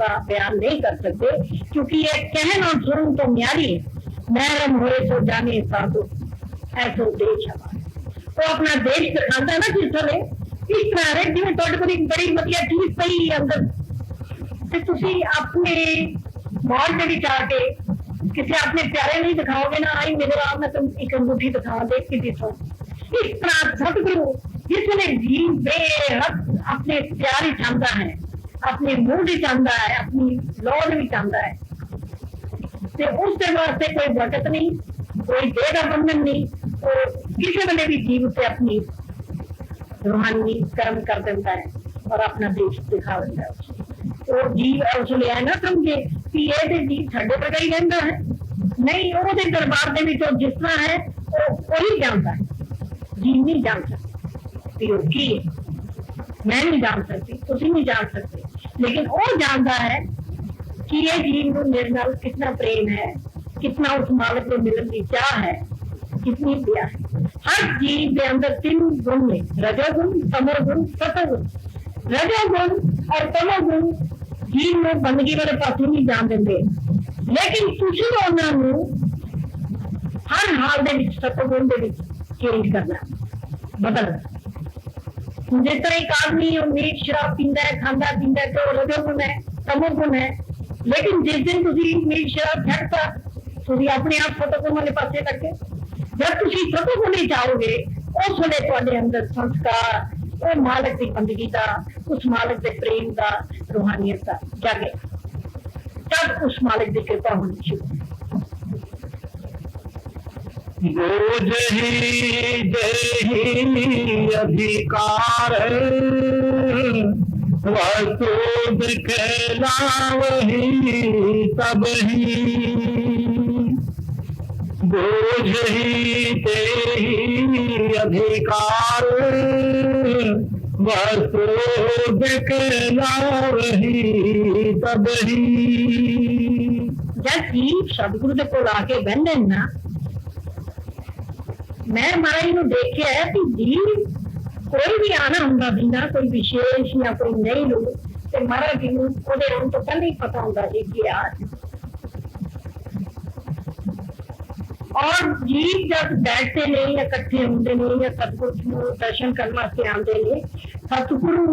ज्यादा बयान नहीं कर सकते, क्योंकि ये कहन और सुन तो न्यारी है। महरम होए तो जाने साधु ऐसो देश हमारा। तो अपना देश दिखाता है ना जिस थले इस तरह है जिवें तुहाडे कोल एक बड़ी वधिया चीज पई अंदर ते तुसीं अपने मॉल दे विच आके किसी अपने प्यारे नहीं दिखाओगे ना, आई मेरे राम में तुम एक अंगूठी दिखा देख के दिखो। इस तरह सतगुरु जिसने जीव बेहद अपने प्यार ही चाहता है, अपने मूड ही चाहता है, अपनी लौट भी चाहता है, तो उसके वास्ते कोई वक़्त नहीं, कोई देह का बंधन नहीं, तो किसी वेले भी जीव से अपनी रूहानी कर्म कर देता है और अपना देश दिखा देता है। तो जीव उसले है ना समझे कि ये जीव साडे वर्गा ही रहता है, नहीं वो दरबार के जिस तरह है वही जानता है, जीव नहीं जान सकता कि वो की है। मैं नहीं जान सकती, तुम नहीं जान सकते, लेकिन वो जानता है कि ये जीव को मेरे नाल कितना प्रेम है, कितना उस मालिक को मिलने की चाह है, कितनी प्यार है। हर जीव के अंदर 3 गुण ने, रजोगुण, तमोगुण, सतोगुण। रजोगुण और तमोगुण जीव में बंदगी वाले पास नहीं जान देंगे, लेकिन तुसी उन्होंने हर हाल के सतोगुण के चेंज करना, बदलना। जिस तरह एक आदमी मीट शराब पींदा है, खाता पींदा है, तो रजोगुण है, तमोगुण है, लेकिन जिस दिन तुसी मीट शराब छड्डता तुसी अपने आप सतोगुण वाले पासे लगे। जब तुसी सतोगुण चाहोगे उस वेले तुहाडे अंदर संस्कार वो मालिक की बंदगी का, उस मालिक के प्रेम का, रूहानियत का जागे, तब उस मालिक की कृपा होनी शुरू। जही अधिकार वस्तु दिखला वही तब ही बोझ ही ते ही अधिकार वस्तु दिखला वही तब ही। जब जीव सतगुरु के कोल आके बहने ना, मैं महाराज देखिया है कि जीव कोई भी आना होंगे बिना कोई विशेष या कोई नहीं लोग तो महाराज जी आने तो पहले ही पता होंगे कि आज। और जीव जब बैठते नहीं या इकट्ठे होंगे नहीं या सतगुरु दर्शन करने वास्ते आते हैं, सतगुरु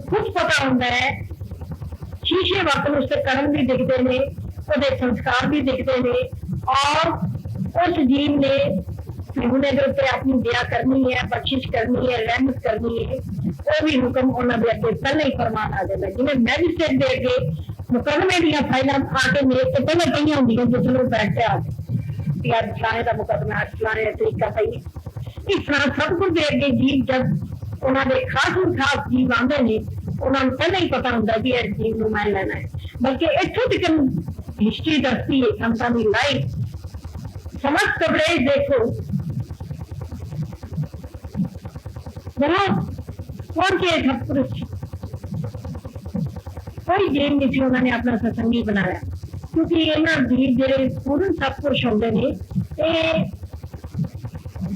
खुद पता होंगे है, शीशे वक्त उसके कर्म भी दिखते हैं, उसके संस्कार भी दिखते हैं, और उस जीव ने अपनी दया करनी है, बख्शिश करनी है, रहमत करनी है, वो भी हुक्म उन्होंने अगे पहले ही फरमान आ जाता है। जिन्हें मैजिस्ट्रेट दे अगे मुकदमे दी फाइलें आके मेरे से पहले पई होंगे जिसमें बैठते आ यार फलाने का मुकदमा, फलाने तरीका सही। इस तरह सतगुरु दे अगे जीव जब उन्होंने खास जीव आते हैं, उन्होंने पहले ही पता होंगे कि इस जीव को मैं लेना है। बल्कि इतों तक हिस्ट्री दसती है संतां दी लाइफ समस्त कवरेज देखो, कौन के सतपुरुष कोई जेल नहीं थी, उन्होंने अपना सत्संगी बनाया, क्योंकि इन्होंने जीव जेडे पूर्ण सतपुरुष होंगे ने ये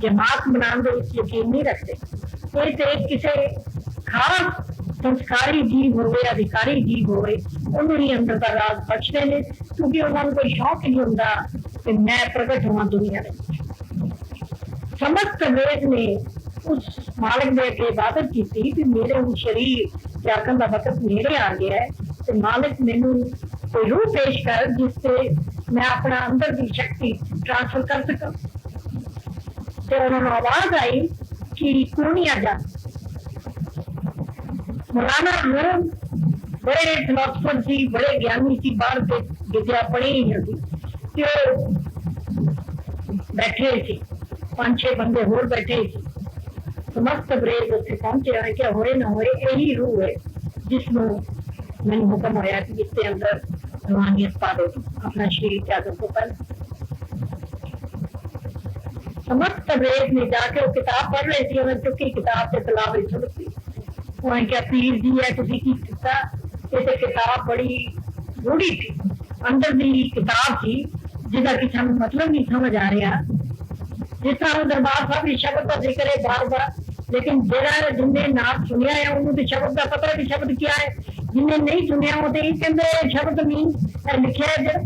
जमात बनाने यकीन नहीं रखते। ये तो किसी खास संस्कारी जीव हो, अधिकारी जीव हो, उन्होंने अंदर का राज बख्शते हैं, क्योंकि उन्होंने कोई शौक नहीं होता कि मैं प्रकट हुआ दुनिया में। समस्त वेद ने उस मालिक ने इबादत की थी कि मेरे उन शरीर त्यागन का वक्त नेड़े आ गया है, तो मालिक मैनू कोई रूह पेश कर जिससे मैं अपना अंदर की शक्ति ट्रांसफर कर सका। तो उन्होंने आवाज आई कि कुर्निया जा। मौलाना रूम बड़े फिलोसफर सी, बड़े ज्ञानी सी, बाहर विद्या पढ़ी ही होती, बैठे थे 5-6 बंदे होर बैठे थे। समस्त ब्रेक उत्थे पहुंचे हैं क्या होए ना होए यही रूह है जिसमें मैंने हुक्म होया कि इसके अंदर रूहानियत पा दो अपना शरीर त्यागन को पहले। समस्त ब्रेक ने जाके वो किताब पढ़ रही थी, उन्हें चुकी किताब से तलाब छुड़ती, उन्हें क्या पीर जी है तुसी की किता, ये किताब बड़ी गूढ़ी थी, अंदर दी किताब थी जिसका कि सानू मतलब नहीं समझ आ रहा। जिस तरह दरबार साहब इस शब्द का जिक्र है बार बार, लेकिन जिन्हें नाम सुनिया है उन्होंने शब्द का पता है कि शब्द क्या है, जिन्हें नहीं सुनिया वो तो यही कहते शब्द नहीं लिखा है इधर।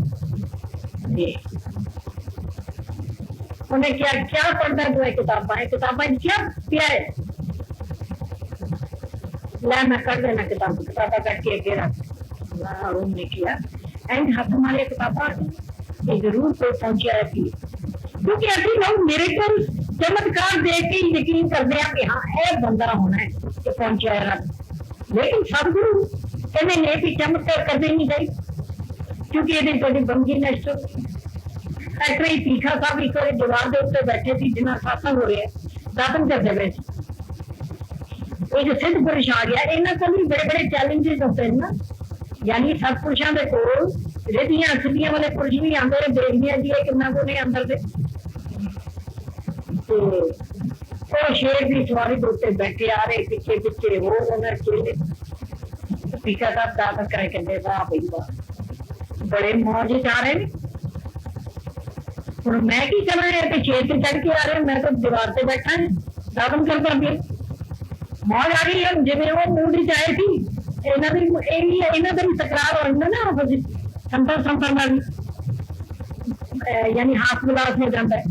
उन्हें क्या पढ़ता है तो किताबें क्या पिया है। ला मैं कर देना किताबा कट के अगे रख रूम ने किया एंड हाथ हमारे किताबा जरूर कोई पहुंचा है क्योंकि अभी लोग मेरे को चमत्कार देख के यकीन करते हैं कि हाँ यह बंदा होना है कि पहुंचा है रब। लेकिन सतगुरु कहने ने भी चमत्कार करते नहीं चाहिए क्योंकि ये थोड़ी बंगी नष्ट एक्टर ही तीखा साहब एक बार दीवार के उत्ते बैठे थे जिन्हें सत्संग हो रहा है दातन करते हुए एक सिद्ध पुरुष आ गया। इन्होंने को भी बड़े बड़े चैलेंजेस होते हैं ना, यानी सतपुरुषों के कोल रिधियां सिद्धियां वाले पुरुष भी आते हैं देखदियां जी कितना को नहीं अंदर से तो शेर की सवारी के उत्ते बैठे आ रहे पिछे पिछे वो उन्हें चेले पीका साहब दातन करे कहते साहब बड़े मौज च आ रहे हैं। और मैं की करना है कि शेर से चढ़ के आ रहे मैं तो दीवार से बैठा है दातन करता भी मौज आ गई है जिम्मे वो मूड च आए थी इन्हों भी तकरार हो ना आपस संतर संतर यानी हाथ मिलास हो जाता है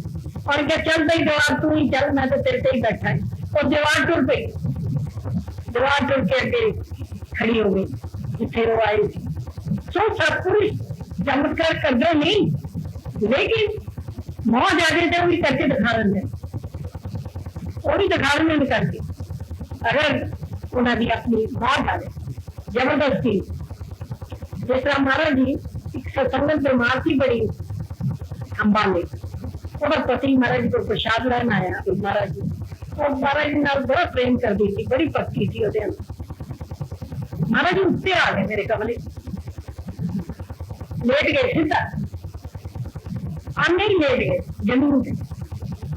और क्या चल भाई दीवार तू ही चल मैं तो तेरे से ही बैठा है और दीवार टुर पई दीवार टुर के अगे खड़ी हो गई जिथे वो आई थी। सो सतपुरुष चमत्कार करते नहीं लेकिन मौज आ गई तो भी करके दिखा देंगे वो भी दिखा देंगे करके अगर उन्होंने अपनी मौज आ जाए जबरदस्ती। जिस तरह महाराज जी एक सत्संगत बीमार थी बड़ी अंबाले और पति महाराज जी को प्रसाद लेना आया महाराज जी और महाराज जी नाल बड़ा प्रेम करती थी बड़ी पक्की थी ਉਹਦੇ अंदर। महाराज जी उत्ते आ गए मेरे कमरे लेट गए सीधा आने ही लेट गए जमीन पे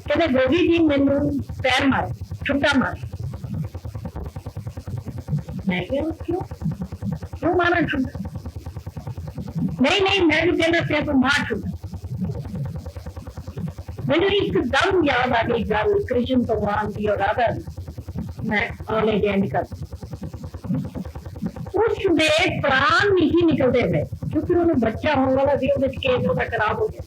कहते गोगी जी मैनू पैर मार छुट्टा मार। मैं क्यों मारा छुट्टा नहीं मैं भी कहना पिया तो मार छुट्टा। मुझे एकदम याद आ गई गल कृष्ण भगवान की और राधा मैं आने जैन कर उसके प्राण नहीं निकलते हुए क्योंकि उन्हें बच्चा होने वाला थी उसके केस उसका खराब हो गया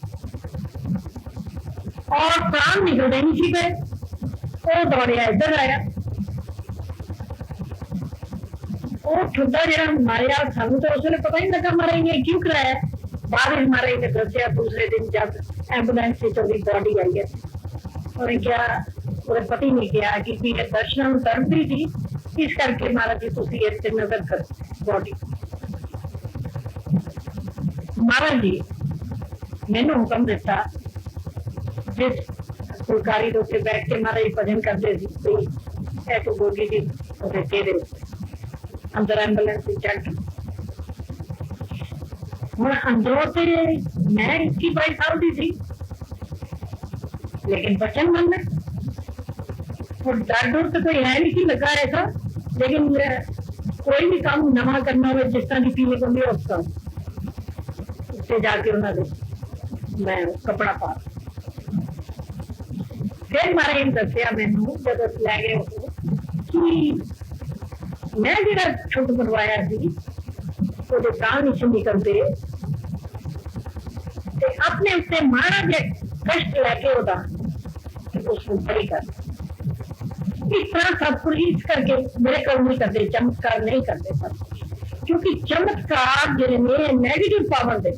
और प्राण निकलते नहीं सी पे वो दौड़िया इधर आया वो ठुड्डा जरा मारिया सानू तो उसने पता ही लगा मारा इन्हें क्यों कराया। बाद में मारा इन्हें दसिया दूसरे दिन जब एम्बुलेंस से चौधरी बॉडी आई है और क्या और पति ने किया कि दर्शन दर्द भी थी इस करके महाराज जी तुम इस नजर कर बॉडी। महाराज जी मैंने हुक्म दिता जिस फुलकारी के उत्ते बैठ के महाराज जी भजन करते थे तो गोगी जी कहते अंदर एम्बुलेंस चढ़ हूँ अंदरों से मैं 21-22 साल की थी लेकिन बचन मन में और डर डर तो कोई है नहीं लगा ऐसा लेकिन कोई भी काम नवा करना हो जिस तरह की पीने को मिले उसका उससे जाके उन्होंने मैं कपड़ा पा फिर मारे दसिया मैनू जब लै गए कि मैं जो छुट बनवाया थी वो प्राण नहीं निकलते अपने उत्ते माड़ा जे कष्ट लैके उसको बड़ी कर इस तरह सतपुरुष इस करके मेरे को नहीं करते चमत्कार नहीं करते सब क्योंकि चमत्कार जिहड़े ने नेगेटिव पावर दे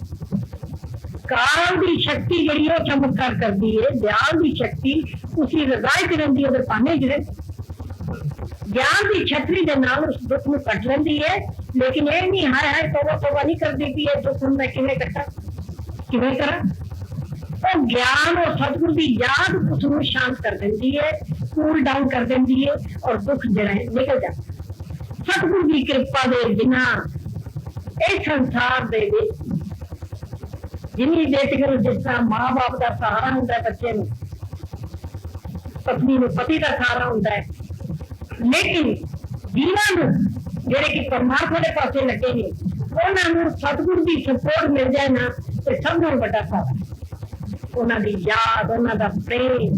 काल की शक्ति जी चमत्कार करती है दयाल की शक्ति उसकी रजाई करती है पाने जिहड़े ज्ञान की छतरी के नाल उस दुख में कट लेंदी है लेकिन ये नहीं हाय हाय तौबा नहीं करती भी है दुख मैं किवें कटा किवें करा तो ज्ञान और सतगुरु की याद उसको शांत कर देती है कूल डाउन कर देती है और दुख जरा निकल जाता। सतगुरु की कृपा दे बिना इस संसार दे जिन्नी बेटियों जिस तरह माँ बाप का सहारा होता है बच्चे में पत्नी में पति का सहारा होता है लेकिन जीवन जेडे कि परमात्मा के पासे लगे ने उन्होंने सतगुरु की सपोर्ट मिल जाए ना तो समझो बड़ा सारा उन्होंने याद उन्होंने प्रेम